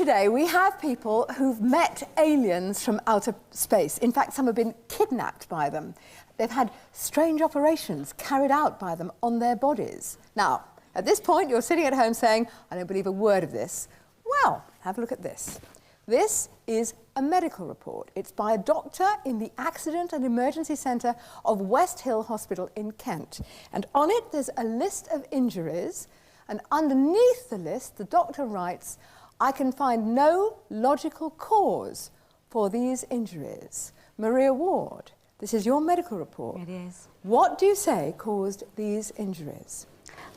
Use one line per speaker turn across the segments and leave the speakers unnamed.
today we have people who've met aliens from outer space. In fact, some have been kidnapped by them. They've had strange operations carried out by them on their bodies. Now, at this point, you're sitting at home saying, I don't believe a word of this. Well, have a look at this. This is a medical report. It's by a doctor in the Accident and Emergency Centre of West Hill Hospital in Kent. And on it, there's a list of injuries. And underneath the list, the doctor writes, I can find no logical cause for these injuries. Maria Ward, this is your medical report.
It is.
What do you say caused these injuries?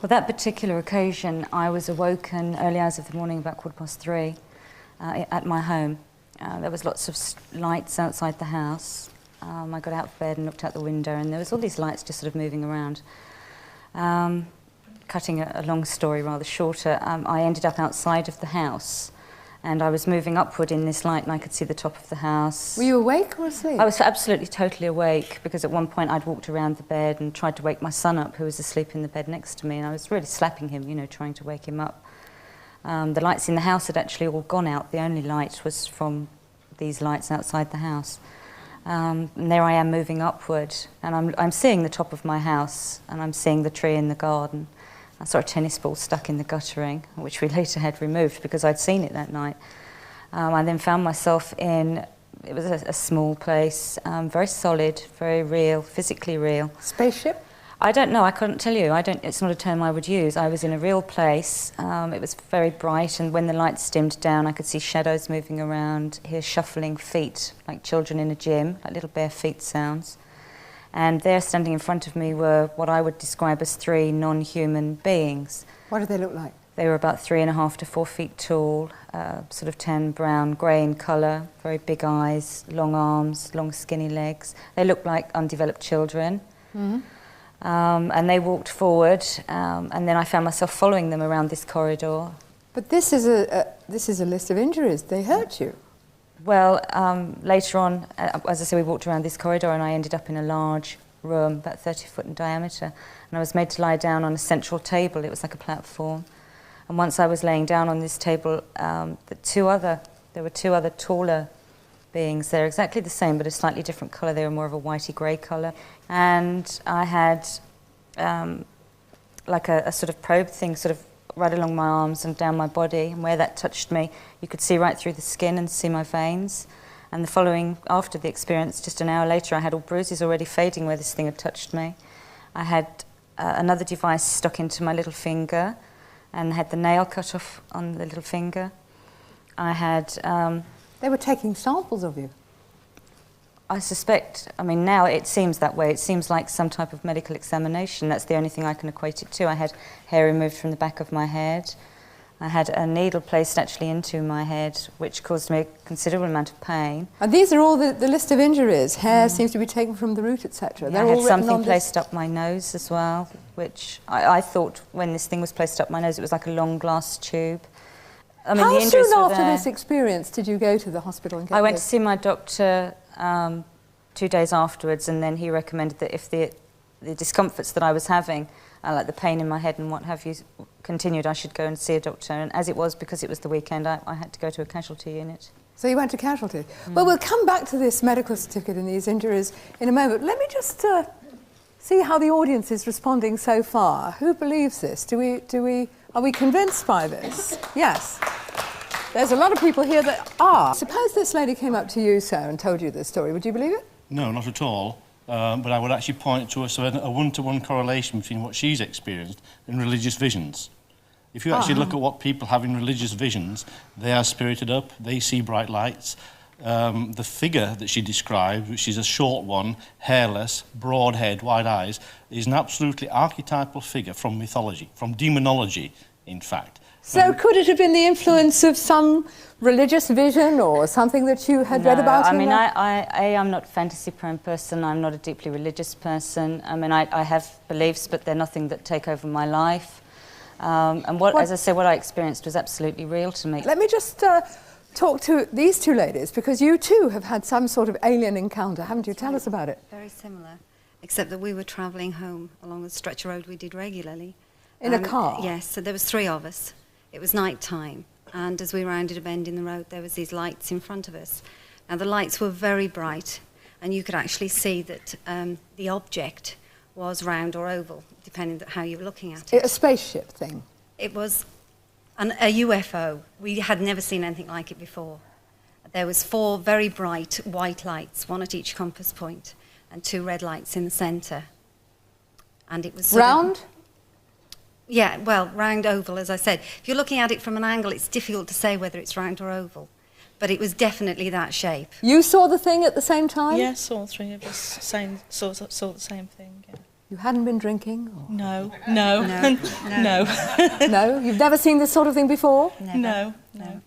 Well, that particular occasion, I was awoken early hours of the morning, about 3:15, at my home. There was lots of lights outside the house. I got out of bed and looked out the window, and there was all these lights just sort of moving around. Cutting a long story rather shorter, I ended up outside of the house, and I was moving upward in this light, and I could see the top of the house.
Were you awake or asleep?
I was absolutely totally awake, because at one point I'd walked around the bed and tried to wake my son up, who was asleep in the bed next to me, and I was really slapping him, you know, trying to wake him up. The lights in the house had actually all gone out. The only light was from these lights outside the house. And there I am moving upward, and I'm seeing the top of my house, and I'm seeing the tree in the garden. I saw a tennis ball stuck in the guttering, which we later had removed because I'd seen it that night. I then found myself in, it was a small place, very solid, very real, physically real.
Spaceship?
I don't know, I couldn't tell you. It's not a term I would use. I was in a real place. It was very bright, and when the lights dimmed down, I could see shadows moving around, hear shuffling feet, like children in a gym, like little bare feet sounds. And there, standing in front of me, were what I would describe as 3 non-human beings.
What did they look like?
They were about 3.5 to 4 feet tall, sort of tan brown, grey in colour, very big eyes, long arms, long skinny legs. They looked like undeveloped children. Mm-hmm. And they walked forward, and then I found myself following them around this corridor.
But this is a list of injuries. They hurt you.
Well, later on, as I say, we walked around this corridor, and I ended up in a large room, about 30 foot in diameter, and I was made to lie down on a central table. It was like a platform. And once I was laying down on this table, there were 2 other taller beings. They're exactly the same, but a slightly different colour. They were more of a whitey grey colour. And I had like a sort of probe thing sort of right along my arms and down my body, and where that touched me, you could see right through the skin and see my veins. And after the experience, just an hour later, I had all bruises already fading where this thing had touched me. I had another device stuck into my little finger, and had the nail cut off on the little finger. I had...
They were taking samples of you.
I suspect, I mean, now it seems that way. It seems like some type of medical examination. That's the only thing I can equate it to. I had hair removed from the back of my head. I had a needle placed actually into my head, which caused me a considerable amount of pain.
And these are all the list of injuries. Hair seems to be taken from the root, etc.
Yeah, I had something placed up my nose as well, which I thought when this thing was placed up my nose, it was like a long glass tube. I mean,
How soon after this experience did you go to the hospital and get
I went to see my doctor 2 days afterwards, and then he recommended that if the discomforts that I was having, like the pain in my head and what have you, continued, I should go and see a doctor. And as it was, because it was the weekend, I had to go to a casualty unit.
So you went to casualty. Well, we'll come back to this medical certificate and these injuries in a moment. Let me just see how the audience is responding so far. Who believes this? Are we convinced by this? Yes. There's a lot of people here that are. Suppose this lady came up to you, sir, and told you this story. Would you believe it?
No, not at all. But I would actually point to a one-to-one correlation between what she's experienced and religious visions. If you actually look at what people have in religious visions, they are spirited up, they see bright lights. The figure that she described, which is a short one, hairless, broad head, wide eyes, is an absolutely archetypal figure from mythology, from demonology, in fact.
So could it have been the influence of some religious vision or something that you had read about?
I mean, I'm not a fantasy-prone person. I'm not a deeply religious person. I mean, I have beliefs, but they're nothing that take over my life. And as I say, what I experienced was absolutely real to me.
Let me just talk to these 2 ladies, because you too have had some sort of alien encounter, haven't you? Tell us about it.
Very similar, except that we were travelling home along the stretch of road we did regularly.
In a car?
Yes, so there was 3 of us. It was night time, and as we rounded a bend in the road, there was these lights in front of us. Now, the lights were very bright, and you could actually see that the object was round or oval, depending on how you were looking at it.
A spaceship thing?
It was a UFO. We had never seen anything like it before. There was 4 very bright white lights, 1 at each compass point, and 2 red lights in the centre. And it was
round?
Yeah, well, round, oval, as I said. If you're looking at it from an angle, it's difficult to say whether it's round or oval. But it was definitely that shape.
You saw the thing at the same time?
Yes, all 3 of us saw the same thing. Yeah.
You hadn't been drinking? Or?
No.
No.
No? You've never seen this sort of thing before?
Never. No.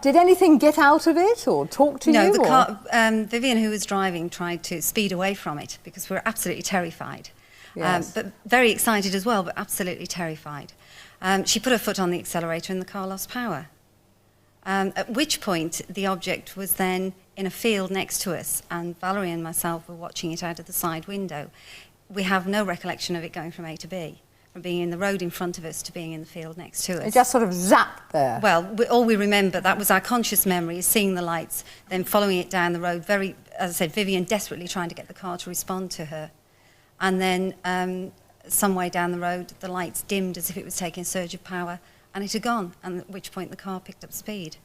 Did anything get out of it or talk to you?
No, the car, Vivian, who was driving, tried to speed away from it because we were absolutely terrified.
Yes.
But very excited as well, but absolutely terrified. She put her foot on the accelerator and the car lost power. At which point the object was then in a field next to us, and Valerie and myself were watching it out of the side window. We have no recollection of it going from A to B, from being in the road in front of us to being in the field next to us.
It just sort of zapped there.
Well, all we remember, that was our conscious memory, is seeing the lights, then following it down the road, very, as I said, Vivian desperately trying to get the car to respond to her. And then some way down the road, the lights dimmed as if it was taking a surge of power, and it had gone, and at which point the car picked up speed.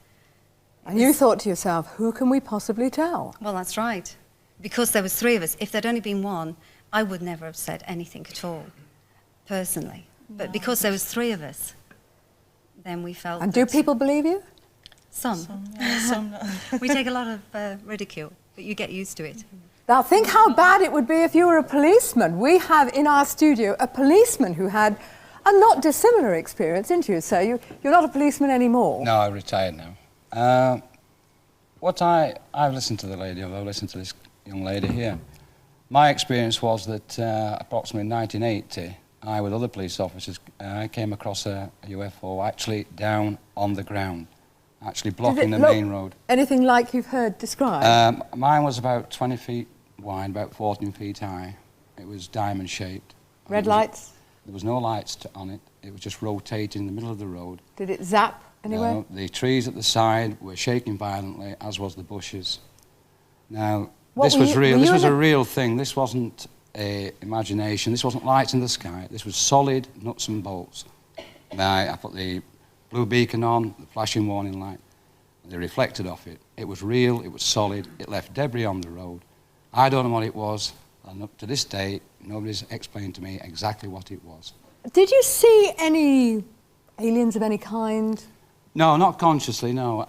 And you thought to yourself, who can we possibly tell?
Well, that's right. Because there was 3 of us, if there'd only been 1, I would never have said anything at all, personally. But because there was 3 of us, then we felt.
And do people believe you?
Some.
Some not.
We take a lot of ridicule, but you get used to it.
Now think how bad it would be if you were a policeman. We have in our studio a policeman who had a not dissimilar experience, didn't you? So you're not a policeman anymore.
No, I'm retired now. I've listened to the lady, I've listened to this young lady here. My experience was that approximately in 1980, I, with other police officers, I came across a UFO actually down on the ground, actually blocking the main road.
Anything like you've heard described?
Mine was about 20 feet wide, about 14 feet high. It was diamond-shaped.
Red lights?
There was no lights on it. It was just rotating in the middle of the road.
Did it zap anywhere?
No, the trees at the side were shaking violently, as was the bushes. Now, this was real. This was a real thing. This wasn't imagination. This wasn't lights in the sky. This was solid nuts and bolts. Now, I put the blue beacon on, the flashing warning light. They reflected off it. It was real. It was solid. It left debris on the road. I don't know what it was, and up to this day, nobody's explained to me exactly what it was.
Did you see any aliens of any kind?
No, not consciously, no.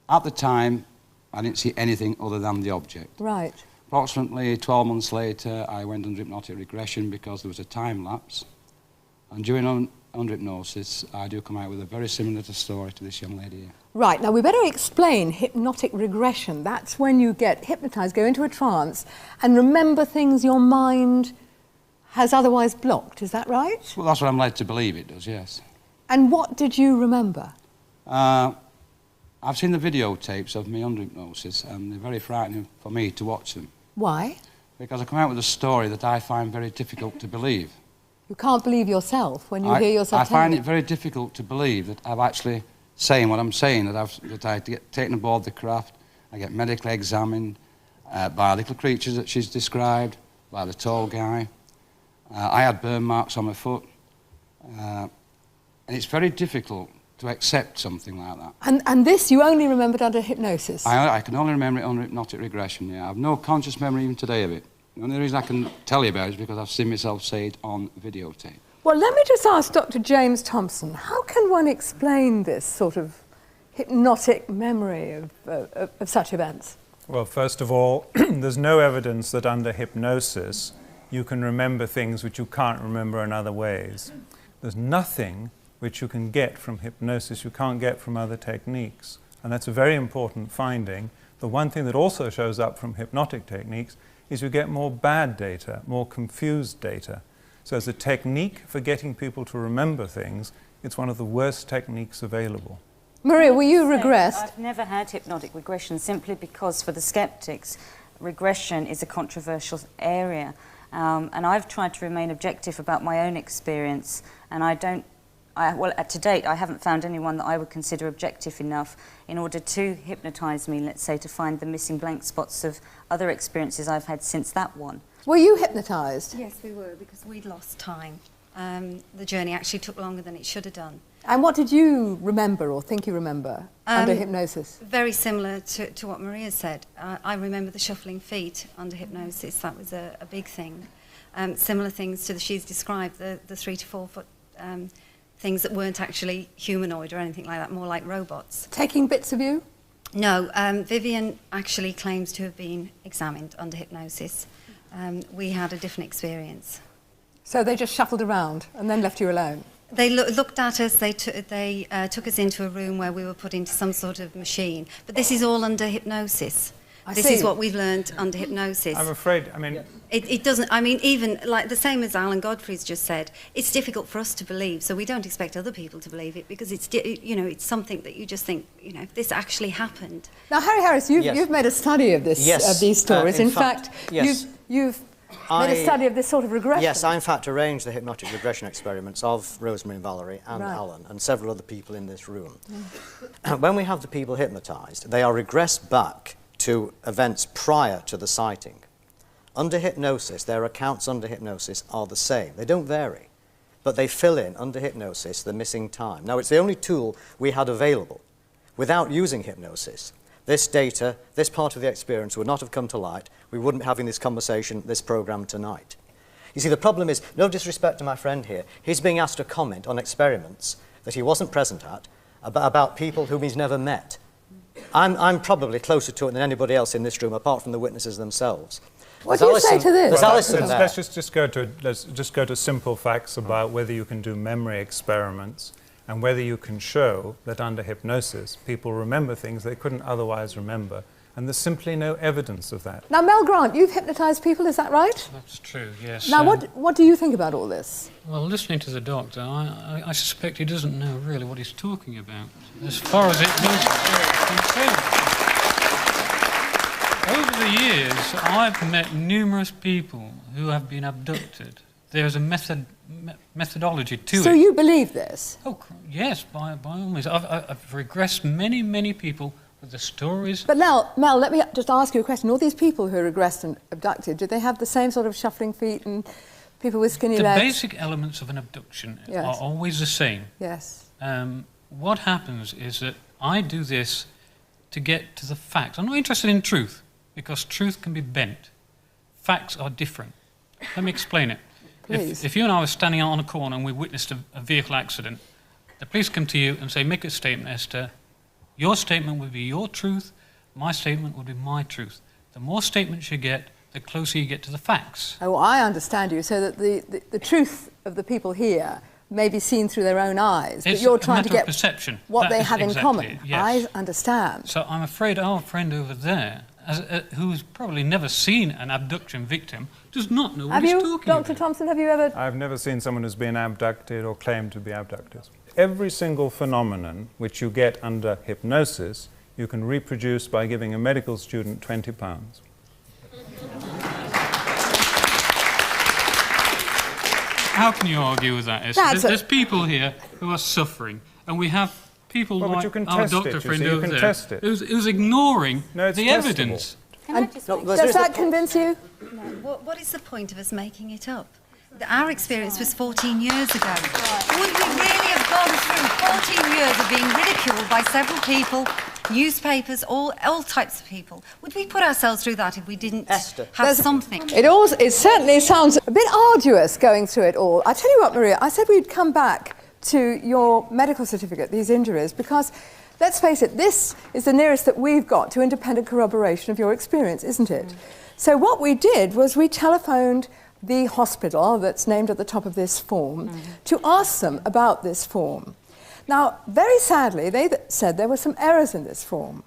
At the time, I didn't see anything other than the object.
Right.
Approximately 12 months later, I went under hypnotic regression because there was a time lapse. And during under hypnosis, I do come out with a very similar story to this young lady here.
Right, now we better explain hypnotic regression. That's when you get hypnotised, go into a trance, and remember things your mind has otherwise blocked. Is that right?
Well, that's what I'm led to believe it does, yes.
And what did you remember?
I've seen the videotapes of me under hypnosis, and they're very frightening for me to watch them.
Why?
Because I come out with a story that I find very difficult to believe.
You can't believe yourself when you hear yourself
I find
telling
it very difficult to believe that I'm actually saying what I'm saying, that I get taken aboard the craft, I get medically examined by little creatures that she's described, by the tall guy. I had burn marks on my foot. And it's very difficult to accept something like that.
And this you only remembered under hypnosis?
I can only remember it under hypnotic regression, yeah. I have no conscious memory even today of it. The only reason I can tell you about it is because I've seen myself say it on videotape.
Well, let me just ask Dr. James Thompson, how can one explain this sort of hypnotic memory of such events?
Well, first of all, there's no evidence that under hypnosis you can remember things which you can't remember in other ways. There's nothing which you can get from hypnosis you can't get from other techniques. And that's a very important finding. The one thing that also shows up from hypnotic techniques is you get more bad data, more confused data. So as a technique for getting people to remember things, it's one of the worst techniques available.
Maria, were you regressed?
I've never had hypnotic regression simply because for the skeptics, regression is a controversial area. And I've tried to remain objective about my own experience, and I don't to date, I haven't found anyone that I would consider objective enough in order to hypnotise me, let's say, to find the missing blank spots of other experiences I've had since that one.
Were you hypnotised?
Yes, we were, because we'd lost time. The journey actually took longer than it should have done.
And what did you remember or think you remember under hypnosis?
Very similar to what Maria said. I remember the shuffling feet under hypnosis. That was a big thing. Similar things to she's described, the 3 to 4 foot things that weren't actually humanoid or anything like that, more like robots.
Taking bits of you?
No, Vivian actually claims to have been examined under hypnosis. We had a different experience.
So they just shuffled around and then left you alone?
They looked at us, they took us into a room where we were put into some sort of machine. But this is all under hypnosis. This is what we've learned under hypnosis.
I'm afraid, I mean...
It doesn't, I mean, even like the same as Alan Godfrey's just said, it's difficult for us to believe, so we don't expect other people to believe it, because it's, you know, it's something that you just think, you know, this actually happened.
Now, Harry Harris, you've made a study of this, of these stories. In fact, you've made a study of this sort of regression.
Yes, I in fact arranged the hypnotic regression experiments of Rosemary and Valerie and Alan and several other people in this room. When we have the people hypnotised, they are regressed back to events prior to the sighting. Under hypnosis, their accounts under hypnosis are the same. They don't vary, but they fill in under hypnosis the missing time. Now, it's the only tool we had available. Without using hypnosis, this data, this part of the experience would not have come to light. We wouldn't be having this conversation, this programme tonight. You see, the problem is, no disrespect to my friend here, he's being asked to comment on experiments that he wasn't present at, about people whom he's never met. I'm probably closer to it than anybody else in this room, apart from the witnesses themselves.
What do you say to this?
Let's just go to simple facts about whether you can do memory experiments and whether you can show that under hypnosis people remember things they couldn't otherwise remember, and there's simply no evidence of that.
Now, Mel Grant, you've hypnotised people, is that right?
That's true, yes.
Now, what do you think about all this?
Well, listening to the doctor, I suspect he doesn't know really what he's talking about, as far as it is concerned. Over the years, I've met numerous people who have been abducted. There's a methodology to it.
So you believe this?
Oh, yes, by all means. I've regressed many people with the stories.
But now, Mel, let me just ask you a question. All these people who are regressed and abducted, do they have the same sort of shuffling feet and people with skinny legs?
The basic elements of an abduction are always the same.
Yes.
What happens is that I do this to get to the facts. I'm not interested in truth, because truth can be bent. Facts are different. Let me explain it. If you and I were standing out on a corner and we witnessed a vehicle accident, the police come to you and say, make a statement, Esther. Your statement would be your truth, my statement would be my truth. The more statements you get, the closer you get to the facts.
Oh, I understand you, so that the truth of the people here may be seen through their own eyes, but you're trying to get
perception.
What they have in common. Yes. I understand.
So I'm afraid our friend over there, who's probably never seen an abduction victim, does not know what he's talking about.
Dr. Thompson, have you ever...
I've never seen someone who's been abducted or claimed to be abducted. Every single phenomenon which you get under hypnosis, you can reproduce by giving a medical student £20.
How can you argue with that, Esther? There's people here who are suffering, and we have people like our doctor friend over there who's ignoring the evidence.
Does that convince you?
No. What is the point of us making it up? Our experience was 14 years ago. Would we really have gone through 14 years of being ridiculed by several people, newspapers, all types of people? Would we put ourselves through that if we didn't have something?
It certainly sounds a bit arduous going through it all. I tell you what, Maria, I said we'd come back to your medical certificate, these injuries, because, let's face it, this is the nearest that we've got to independent corroboration of your experience, isn't it? So what we did was we telephoned the hospital that's named at the top of this form to ask them about this form. Now, very sadly, they said there were some errors in this form.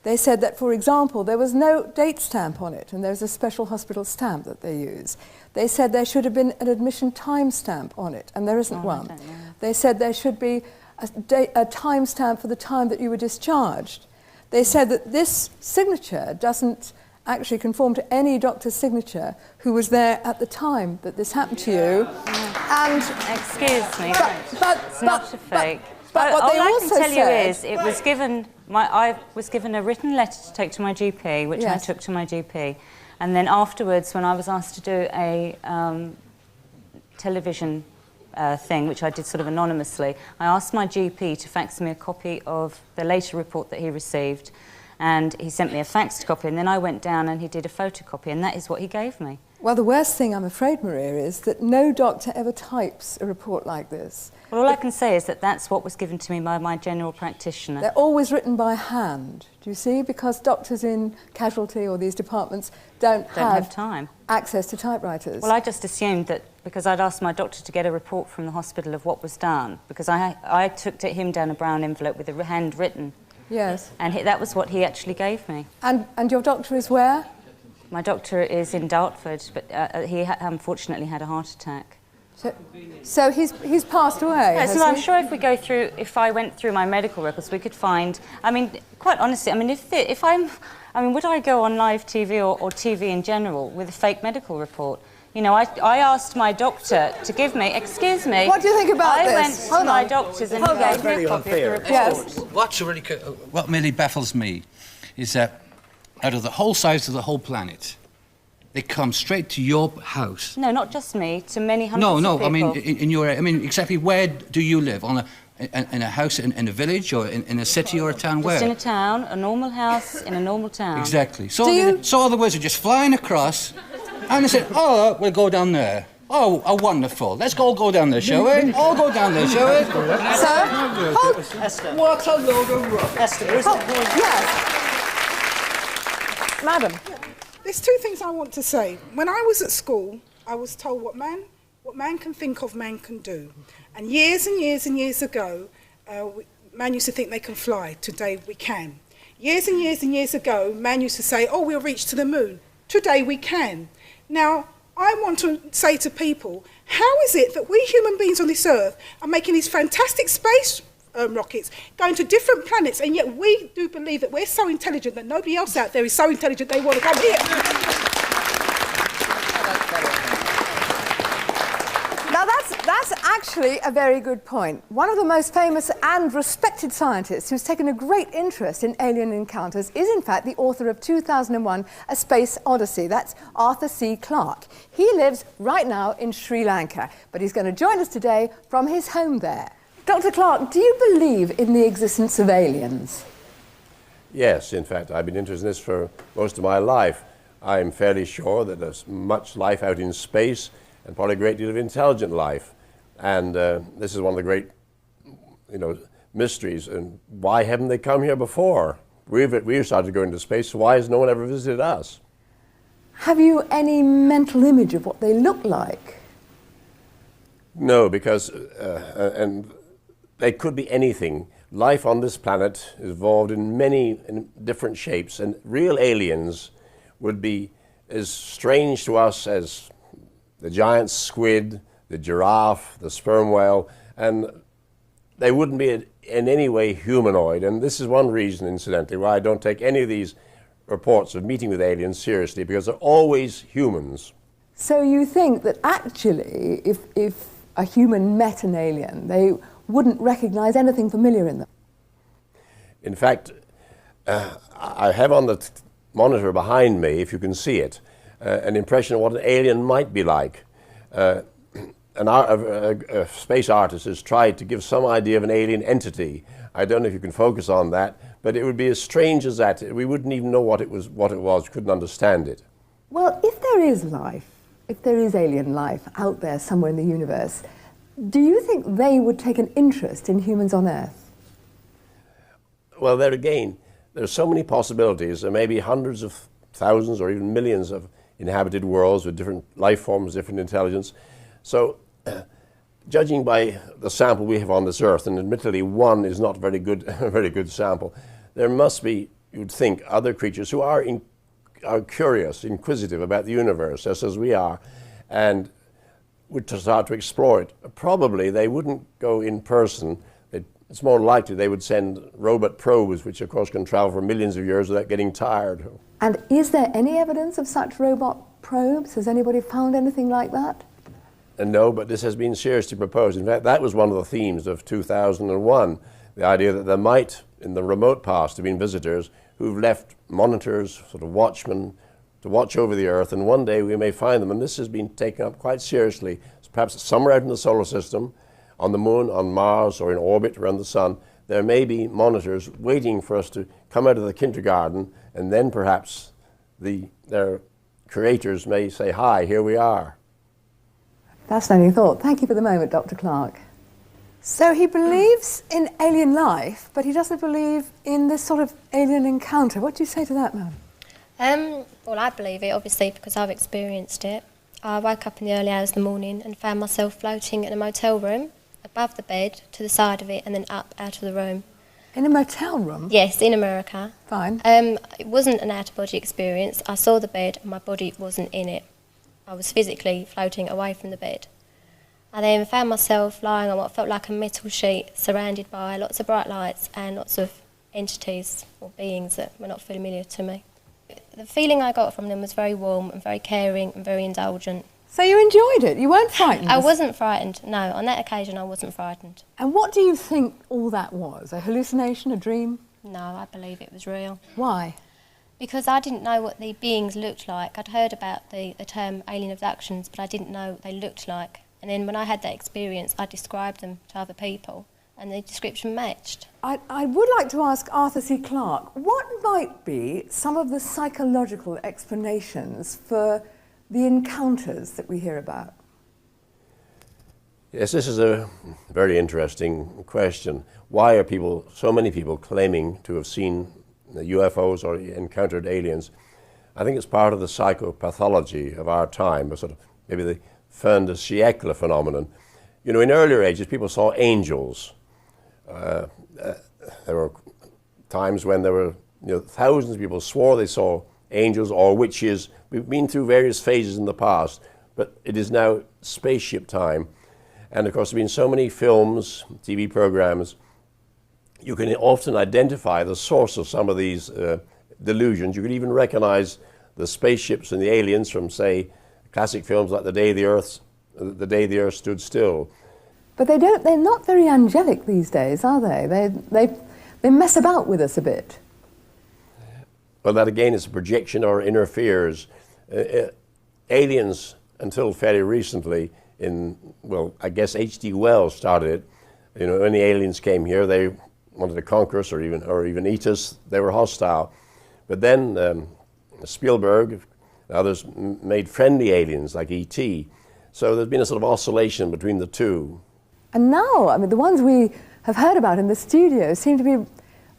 They said that, for example, there was no date stamp on it, and there's a special hospital stamp that they use. They said there should have been an admission time stamp on it, and there isn't one. They said there should be a time stamp for the time that you were discharged. They said that this signature doesn't actually conform to any doctor's signature who was there at the time that this happened to you. And
Excuse me,
but
it's not a fake.
But what
all
they
I
also
can tell
said,
you is it was given. I was given a written letter to take to my GP, which I took to my GP, and then afterwards, when I was asked to do a television thing, which I did sort of anonymously, I asked my GP to fax me a copy of the later report that he received, and he sent me a faxed copy, and then I went down and he did a photocopy, and that is what he gave me.
Well, the worst thing, I'm afraid, Maria, is that no doctor ever types a report like this.
Well, all I can say is that that's what was given to me by my general practitioner.
They're always written by hand, do you see? Because doctors in casualty or these departments don't have
time.
Access to typewriters.
Well, I just assumed that because I'd asked my doctor to get a report from the hospital of what was done, because I took him down a brown envelope with a handwritten.
Yes.
And that was what he actually gave me.
And your doctor is where?
My doctor is in Dartford, but he unfortunately had a heart attack.
So he's passed away.
Yes, and I'm sure if I went through my medical records, we could find. I mean, quite honestly, I mean, would I go on live TV or TV in general with a fake medical report? You know, I asked my doctor to give me. Excuse me.
What do you think about this?
I went to my doctor's and he gave me a copy of the report.
Yes.
What really baffles me is that out of the whole size of the whole planet, they come straight to your house.
No, not just me, to many hundreds of people.
No, I mean, in your area. I mean, exactly where do you live? In a house in a village or in a city or a town? Where?
Just in a town, a normal house in a normal town.
Exactly. So the words are just flying across, and they said, oh, we'll go down there. Oh, wonderful. Let's all go down there, shall we? All go down there, shall we?
Sir?
Esther.
What a load of rubbish.
Esther, there is
yes. Madam.
There's two things I want to say. When I was at school, I was told what man can think of, man can do. And years and years and years ago, man used to think they can fly. Today we can. Years and years and years ago, man used to say, oh, we'll reach to the moon. Today we can. Now, I want to say to people, how is it that we human beings on this earth are making these fantastic space rockets, going to different planets, and yet we do believe that we're so intelligent that nobody else out there is so intelligent they want to come here?
Now that's actually a very good point. One of the most famous and respected scientists who's taken a great interest in alien encounters is in fact the author of 2001 A Space Odyssey. That's Arthur C Clarke. He lives right now in Sri Lanka, but he's going to join us today from his home there. Dr. Clarke, do you believe in the existence of aliens?
Yes, in fact, I've been interested in this for most of my life. I'm fairly sure that there's much life out in space and probably a great deal of intelligent life. And this is one of the great, mysteries. And why haven't they come here before? We've started going to space, so why has no one ever visited us?
Have you any mental image of what they look like?
No, because, they could be anything. Life on this planet is evolved in many different shapes, and real aliens would be as strange to us as the giant squid, the giraffe, the sperm whale, and they wouldn't be in any way humanoid. And this is one reason, incidentally, why I don't take any of these reports of meeting with aliens seriously, because they're always humans.
So you think that actually, if a human met an alien, they wouldn't recognize anything familiar in them?
In fact, I have on the monitor behind me, if you can see it, an impression of what an alien might be like. A space artist has tried to give some idea of an alien entity. I don't know if you can focus on that, but it would be as strange as that. We wouldn't even know what it was, couldn't understand it.
Well, if there is life, if there is alien life out there somewhere in the universe, do you think they would take an interest in humans on Earth?
Well, there again, there are so many possibilities. There may be hundreds of thousands or even millions of inhabited worlds with different life forms, different intelligence. So, judging by the sample we have on this Earth, and admittedly one is not a very good sample, there must be, you'd think, other creatures who are curious, inquisitive about the universe, just as we are, and would start to explore it. Probably they wouldn't go in person. It's more likely they would send robot probes, which of course can travel for millions of years without getting tired.
And is there any evidence of such robot probes? Has anybody found anything like that?
no, but this has been seriously proposed. In fact, that was one of the themes of 2001, the idea that there might, in the remote past, have been visitors who've left monitors, sort of watchmen, to watch over the Earth, and one day we may find them. And this has been taken up quite seriously, perhaps somewhere out in the solar system, on the Moon, on Mars, or in orbit around the Sun. There may be monitors waiting for us to come out of the kindergarten, and then perhaps their creators may say, hi, here we are.
Fascinating thought. Thank you for the moment, Dr. Clarke. So he believes in alien life, but he doesn't believe in this sort of alien encounter. What do you say to that, ma'am?
Well, I believe it, obviously, because I've experienced it. I woke up in the early hours of the morning and found myself floating in a motel room, above the bed, to the side of it, and then up out of the room.
In a motel room?
Yes, in America.
Fine.
It wasn't an out-of-body experience. I saw the bed and my body wasn't in it. I was physically floating away from the bed. I then found myself lying on what felt like a metal sheet, surrounded by lots of bright lights and lots of entities or beings that were not familiar to me. The feeling I got from them was very warm and very caring and very indulgent.
So you enjoyed it? You weren't frightened?
I wasn't frightened, no. On that occasion I wasn't frightened.
And what do you think all that was? A hallucination, a dream?
No, I believe it was real.
Why?
Because I didn't know what the beings looked like. I'd heard about the term alien abductions, but I didn't know what they looked like. And then when I had that experience, I described them to other people, and the description matched.
I would like to ask Arthur C Clarke, what might be some of the psychological explanations for the encounters that we hear about?
Yes, this is a very interesting question. Why are so many people claiming to have seen UFOs or encountered aliens? I think it's part of the psychopathology of our time, or sort of maybe the fin de siècle phenomenon. You know, in earlier ages, people saw angels. There were times when there were thousands of people swore they saw angels or witches. We've been through various phases in the past, but it is now spaceship time. And of course, there have been so many films, TV programs, you can often identify the source of some of these delusions. You can even recognize the spaceships and the aliens from, say, classic films like The Day the Earth Stood Still.
But they're not very angelic these days, are they? They mess about with us a bit.
Well, that again is a projection or interferes. Aliens, until fairly recently, I guess H.G. Wells started it. You know, when the aliens came here, they wanted to conquer us or even eat us. They were hostile. But then Spielberg and others made friendly aliens like E.T. So there's been a sort of oscillation between the two.
And now, I mean, the ones we have heard about in the studio seem to be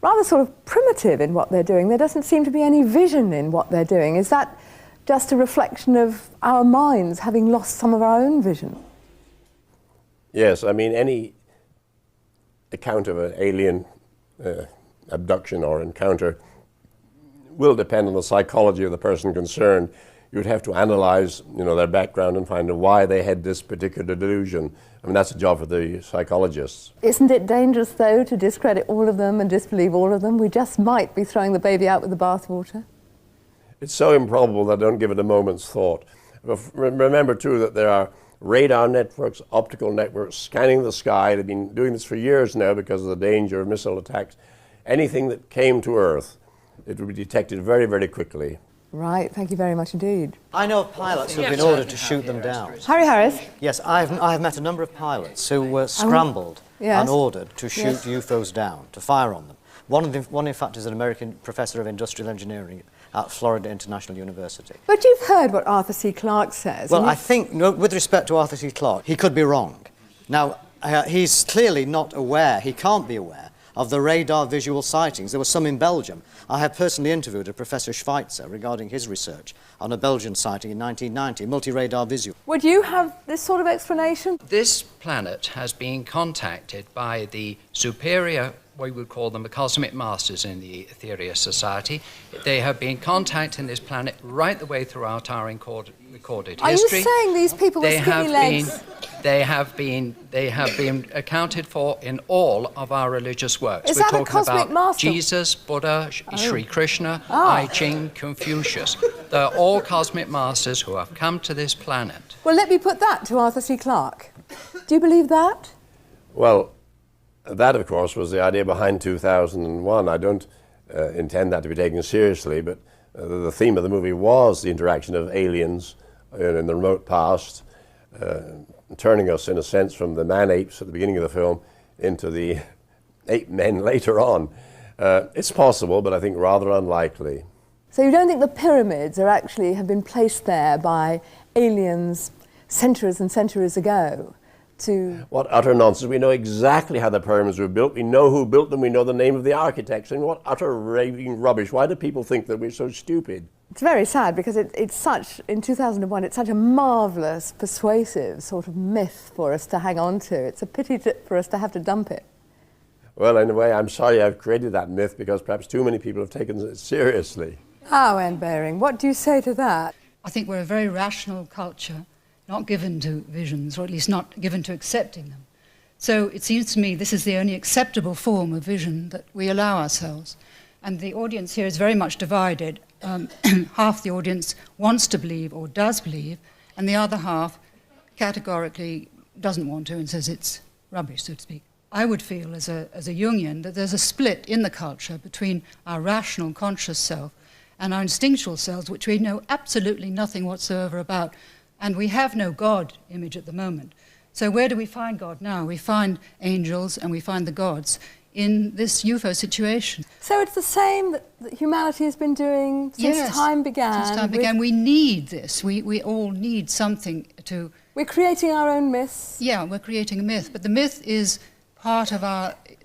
rather sort of primitive in what they're doing. There doesn't seem to be any vision in what they're doing. Is that just a reflection of our minds having lost some of our own vision?
Yes, I mean, any account of an alien abduction or encounter will depend on the psychology of the person concerned. You'd have to analyze, their background and find out why they had this particular delusion. I mean, that's a job for the psychologists.
Isn't it dangerous, though, to discredit all of them and disbelieve all of them? We just might be throwing the baby out with the bathwater.
It's so improbable that I don't give it a moment's thought. Remember, too, that there are radar networks, optical networks, scanning the sky. They've been doing this for years now because of the danger of missile attacks. Anything that came to Earth, it would be detected very, very quickly.
Right, thank you very much indeed.
I know of pilots who have been ordered to shoot them down.
Harry Harris?
Yes, I have met a number of pilots who were scrambled and ordered to shoot UFOs down, to fire on them. One, in fact, is an American professor of industrial engineering at Florida International University.
But you've heard what Arthur C Clarke says.
Well, I think, with respect to Arthur C Clarke, he could be wrong. Now, he's clearly not aware, he can't be aware, of the radar visual sightings. There were some in Belgium. I have personally interviewed a Professor Schweitzer regarding his research on a Belgian sighting in 1990, multi-radar visual. Would you have this sort of explanation?
This planet has been contacted by the superior, we would call them the cosmic masters in the Ethereal Society. They have been contacting this planet right the way throughout our recorded history.
Are you saying these people with skinny legs?
They have been accounted for in all of our religious works.
Is
We're
that
talking
a cosmic
about
master?
Jesus, Buddha, Sri Krishna, I Ching, Confucius. they're all cosmic masters who have come to this planet.
Well, let me put that to Arthur C Clarke. Do you believe that?
Well, that, of course, was the idea behind 2001. I don't intend that to be taken seriously, but the theme of the movie was the interaction of aliens in the remote past, turning us, in a sense, from the man-apes at the beginning of the film into the ape men later on. It's possible, but I think rather unlikely.
So you don't think the pyramids have been placed there by aliens centuries and centuries ago to...
What utter nonsense. We know exactly how the pyramids were built. We know who built them. We know the name of the architects. And what utter raving rubbish. Why do people think that we're so stupid?
It's very sad because it's such, in 2001, it's such a marvellous, persuasive sort of myth for us to hang on to. It's a pity for us to have to dump it.
Well, in a way, I'm sorry I've created that myth because perhaps too many people have taken it seriously.
Anne Baring, what do you say to that?
I think we're a very rational culture, not given to visions, or at least not given to accepting them. So it seems to me this is the only acceptable form of vision that we allow ourselves. And the audience here is very much divided. Half the audience wants to believe or does believe, and the other half categorically doesn't want to and says it's rubbish, so to speak. I would feel as a Jungian that there's a split in the culture between our rational conscious self and our instinctual selves, which we know absolutely nothing whatsoever about. And we have no God image at the moment. So where do we find God now? We find angels and we find the gods in this UFO situation.
So it's the same that humanity has been doing since time began?
Since time began. We need this. We all need something to...
We're creating our own myths?
Yeah, we're creating a myth. But the myth is part of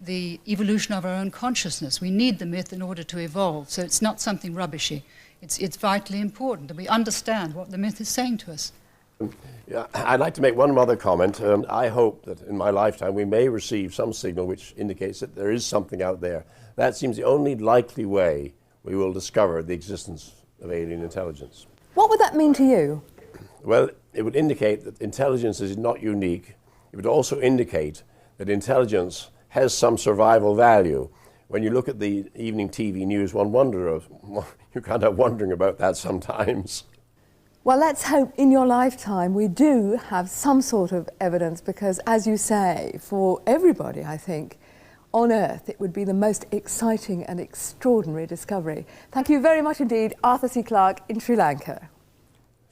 the evolution of our own consciousness. We need the myth in order to evolve. So it's not something rubbishy. It's vitally important that we understand what the myth is saying to us.
Yeah, I'd like to make one other comment. I hope that in my lifetime we may receive some signal which indicates that there is something out there. That seems the only likely way we will discover the existence of alien intelligence.
What would that mean to you?
Well, it would indicate that intelligence is not unique. It would also indicate that intelligence has some survival value. When you look at the evening TV news, you can't help wondering about that sometimes.
Well, let's hope in your lifetime we do have some sort of evidence because, as you say, for everybody, I think, on Earth, it would be the most exciting and extraordinary discovery. Thank you very much indeed, Arthur C Clarke in Sri Lanka.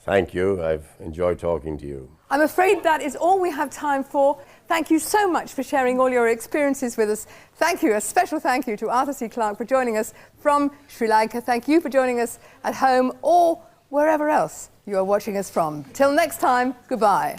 Thank you. I've enjoyed talking to you.
I'm afraid that is all we have time for. Thank you so much for sharing all your experiences with us. Thank you, a special thank you to Arthur C Clarke for joining us from Sri Lanka. Thank you for joining us at home or wherever else you are watching us from. Till next time, goodbye.